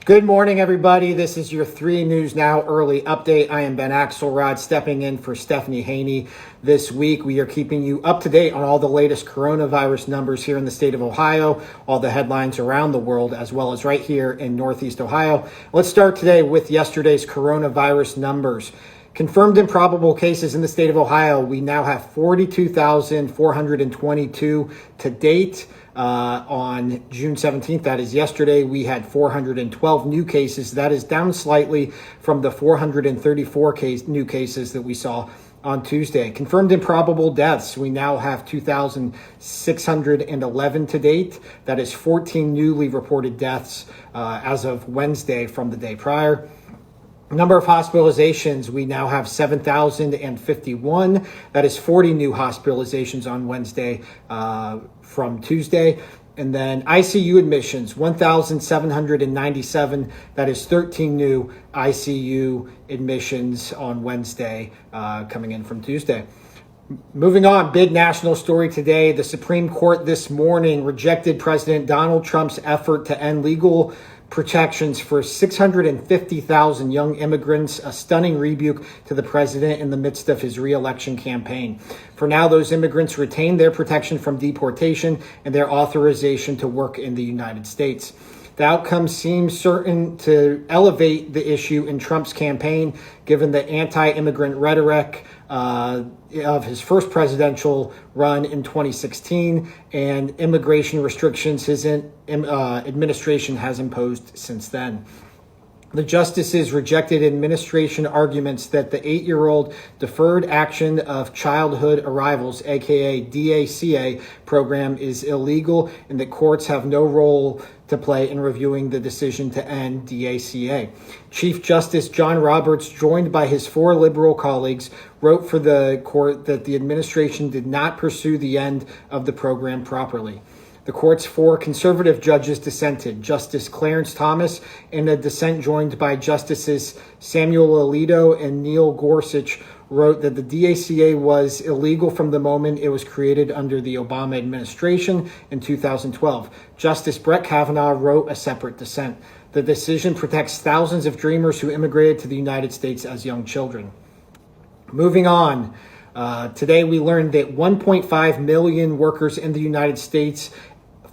Good morning, everybody. This is your 3 News Now early update. I am Ben Axelrod, stepping in for Stephanie Haney. This week, we are keeping you up to date on all the latest coronavirus numbers here in the state of Ohio, all the headlines around the world, as well as right here in Northeast Ohio. Let's start today with yesterday's coronavirus numbers. Confirmed and probable cases in the state of Ohio, we now have 42,422 to date. On June 17th, that is yesterday, we had 412 new cases. That is down slightly from the 434 new cases that we saw on Tuesday. Confirmed and probable deaths, we now have 2,611 to date. That is 14 newly reported deaths as of Wednesday from the day prior. Number of hospitalizations, we now have 7,051. That is 40 new hospitalizations on Wednesday from Tuesday. And then ICU admissions, 1,797. That is 13 new ICU admissions on Wednesday coming in from Tuesday. Moving on, big national story today. The Supreme Court this morning rejected President Donald Trump's effort to end legal protections for 650,000 young immigrants, a stunning rebuke to the president in the midst of his re-election campaign. For now, those immigrants retain their protection from deportation and their authorization to work in the United States. The outcome seems certain to elevate the issue in Trump's campaign, given the anti-immigrant rhetoric of his first presidential run in 2016 and immigration restrictions his administration has imposed since then. The justices rejected administration arguments that the 8-year-old Deferred Action of Childhood Arrivals, aka DACA, program is illegal and that courts have no role to play in reviewing the decision to end DACA. Chief Justice John Roberts, joined by his 4 liberal colleagues, wrote for the court that the administration did not pursue the end of the program properly. The court's 4 conservative judges dissented. Justice Clarence Thomas, in a dissent joined by Justices Samuel Alito and Neil Gorsuch, wrote that the DACA was illegal from the moment it was created under the Obama administration in 2012. Justice Brett Kavanaugh wrote a separate dissent. The decision protects thousands of dreamers who immigrated to the United States as young children. Moving on. Today we learned that 1.5 million workers in the United States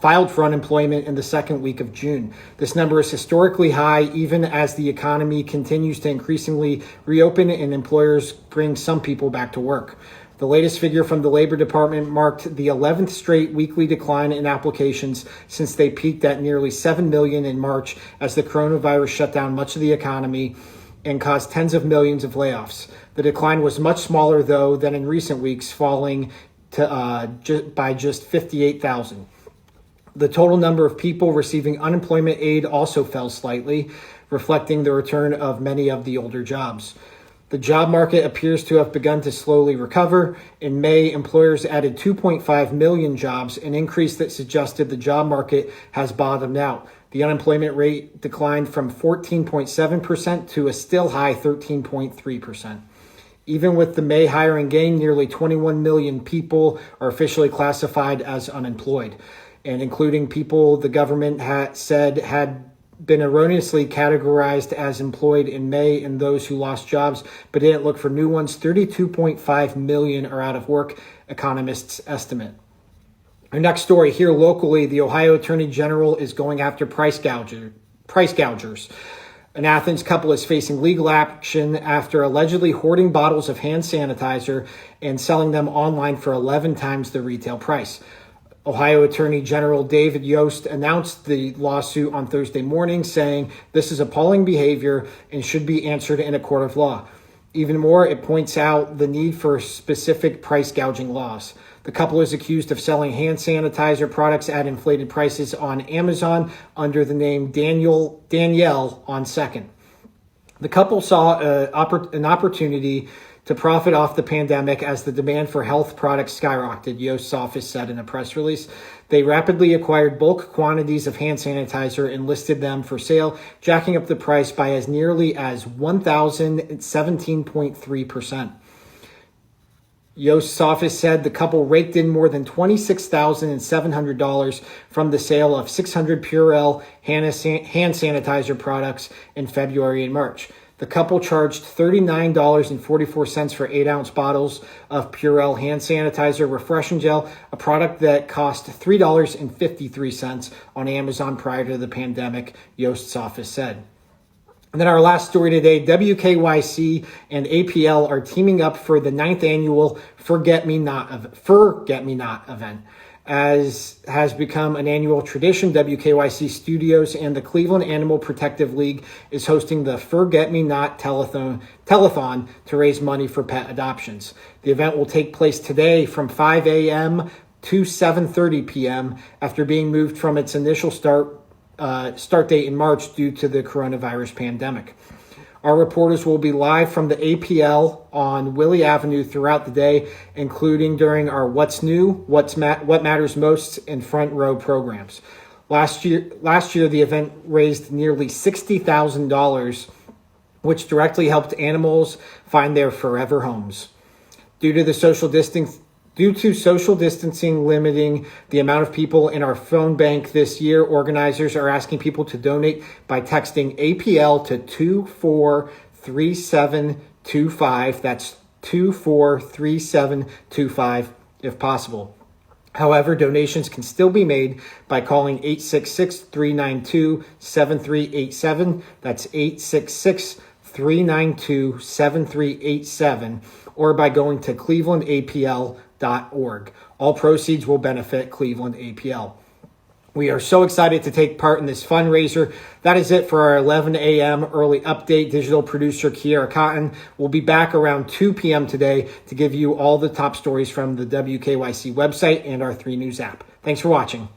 filed for unemployment in the second week of June. This number is historically high, even as the economy continues to increasingly reopen and employers bring some people back to work. The latest figure from the Labor Department marked the 11th straight weekly decline in applications since they peaked at nearly 7 million in March as the coronavirus shut down much of the economy and caused tens of millions of layoffs. The decline was much smaller, though, than in recent weeks, falling by just 58,000. The total number of people receiving unemployment aid also fell slightly, reflecting the return of many of the older jobs. The job market appears to have begun to slowly recover. In May, employers added 2.5 million jobs, an increase that suggested the job market has bottomed out. The unemployment rate declined from 14.7% to a still high 13.3%. Even with the May hiring gain, nearly 21 million people are officially classified as unemployed, and including people the government said had been erroneously categorized as employed in May and those who lost jobs but didn't look for new ones. 32.5 million are out of work, economists estimate. Our next story here locally, the Ohio Attorney General is going after price gougers. An Athens couple is facing legal action after allegedly hoarding bottles of hand sanitizer and selling them online for 11 times the retail price. Ohio Attorney General David Yost announced the lawsuit on Thursday morning, saying this is appalling behavior and should be answered in a court of law. Even more, it points out the need for specific price gouging laws. The couple is accused of selling hand sanitizer products at inflated prices on Amazon under the name Danielle on Second. The couple saw an opportunity to profit off the pandemic as the demand for health products skyrocketed, Yost's office said in a press release. They rapidly acquired bulk quantities of hand sanitizer and listed them for sale, jacking up the price by as nearly as 1,017.3%. Yost's office said the couple raked in more than $26,700 from the sale of 600 Purell hand sanitizer products in February and March. The couple charged $39.44 for 8-ounce bottles of Purell hand sanitizer refreshing gel, a product that cost $3.53 on Amazon prior to the pandemic, Yost's office said. And then our last story today, WKYC and APL are teaming up for the 9th annual Forget-Me-Not event. As has become an annual tradition, WKYC Studios and the Cleveland Animal Protective League is hosting the Forget-Me-Not telethon to raise money for pet adoptions. The event will take place today from 5 a.m. to 7:30 p.m. after being moved from its initial start date in March due to the coronavirus pandemic. Our reporters will be live from the APL on Willie Avenue throughout the day, including during our What's New, What Matters Most, and Front Row programs. Last year, the event raised nearly $60,000, which directly helped animals find their forever homes. Due to social distancing limiting the amount of people in our phone bank this year, organizers are asking people to donate by texting APL to 243725. That's 243725 if possible. However, donations can still be made by calling 866-392-7387. That's 866-392-7387, or by going to clevelandapl.org. All proceeds will benefit Cleveland APL. We are so excited to take part in this fundraiser. That is it for our 11 a.m. early update. Digital producer Kiera Cotton will be back around 2 p.m. today to give you all the top stories from the WKYC website and our 3 News app. Thanks for watching.